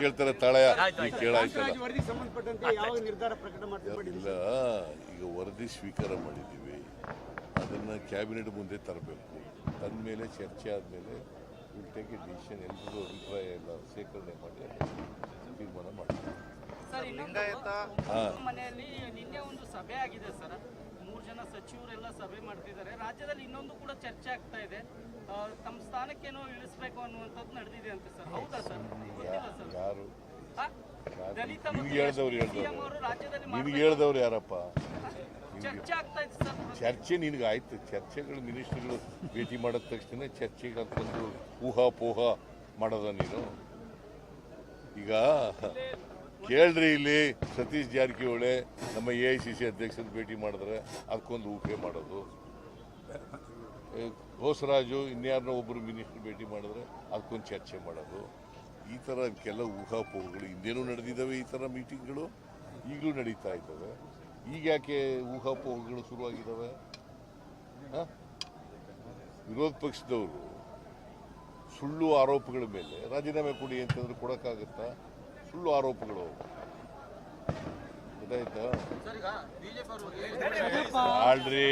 ಕೇಳ್ತಾರೆ ತಾಳಯ ಕೇಳಾಯ್ತಲ್ಲ. ವರದಿ ಸಂಬಂಧಪಟ್ಟಂತೆ ಯಾವ ನಿರ್ಧಾರ ಪ್ರಕಟ ಇಲ್ಲ, ಈಗ ವರದಿ ಸ್ವೀಕಾರ ಮಾಡಿದ್ದೀವಿ, ಅದನ್ನು ಕ್ಯಾಬಿನೆಟ್ ಮುಂದೆ ತರಬೇಕು. ತಂದ ಮೇಲೆ ಚರ್ಚೆ ಆದಮೇಲೆ ವಿಲ್ ಟೇಕ್ ಎ ಡಿಸಿಷನ್. ಎಲ್ಲರೂ ಅಭಿಪ್ರಾಯ ಎಲ್ಲ ಸೇಕರಣೆ ಮಾಡಿ ತೀರ್ಮಾನ ಮಾಡ್ತೀವಿ. ಮನೆಯಲ್ಲಿ ನಿನ್ನೆ ಒಂದು ಸಭೆ ಆಗಿದೆ ಸರ್, 3 ಜನ ಸಚಿವರೆಲ್ಲ ಸಭೆ ಮಾಡ್ತಿದ್ದಾರೆ. ರಾಜ್ಯದಲ್ಲಿ ಇನ್ನೊಂದು ಕೂಡ ಚರ್ಚೆ ಆಗ್ತಾ ಇದೆ, ತಮ್ಮ ಸ್ಥಾನಕ್ಕೇನೋ ಇಳಿಸಬೇಕು ಅನ್ನುವಂಥದ್ದು ನಡೆದಿದೆ ಅಂತ ಸರ್. ಹೌದಾ ಸರ್? ಯಾರು ದಲಿತ ನಿನ್ಗೆ ಹೇಳ್ದವ್ರು ಯಾರಪ್ಪ? ಚರ್ಚೆ ಆಗ್ತಾ ಇದೆ ಸರ್. ಚರ್ಚೆ ನಿನಗೆ ಆಯ್ತು. ಚರ್ಚೆಗಳು ಮಿನಿಸ್ಟ್ರಿಗಳು ಭೇಟಿ ಮಾಡಿದ ತಕ್ಷಣ ಚರ್ಚೆಗೆ ಅಂತಂದು ಊಹಾಪೋಹ ಮಾಡೋದ ನೀನು? ಈಗ ಕೇಳ್ರಿ, ಇಲ್ಲಿ ಸತೀಶ್ ಜಾರಕಿಹೊಳಿ ನಮ್ಮ AICC ಅಧ್ಯಕ್ಷರು ಭೇಟಿ ಮಾಡಿದ್ರೆ ಅದಕ್ಕೊಂದು ಊಹೆ ಮಾಡೋದು, ಬೋಸರಾಜು ಇನ್ಯಾರನ್ನ ಒಬ್ಬರು ಮಿನಿಸ್ಟರ್ ಭೇಟಿ ಮಾಡಿದ್ರೆ ಅದಕ್ಕೊಂದು ಚರ್ಚೆ ಮಾಡೋದು, ಈ ಥರ ಕೆಲ ಊಹಾಪೋಹಗಳು ಹಿಂದೇನೂ ನಡೆದಿದ್ದಾವೆ. ಈ ಥರ ಮೀಟಿಂಗ್ಗಳು ಈಗಲೂ ನಡೀತಾ ಇದ್ದಾವೆ. ಈಗ ಯಾಕೆ ಊಹಾಪೋಹಗಳು ಶುರುವಾಗಿದ್ದಾವೆ? ವಿರೋಧ ಪಕ್ಷದವರು ಸುಳ್ಳು ಆರೋಪಗಳ ಮೇಲೆ ರಾಜೀನಾಮೆ ಕೊಡಿ ಅಂತಂದ್ರೆ ಕೊಡೋಕ್ಕಾಗತ್ತಾ? ಸುಳ್ಳು ಆರೋಪಗಳು ಗೊತ್ತಾಯ್ತಾ? ಆಳ್ರಿ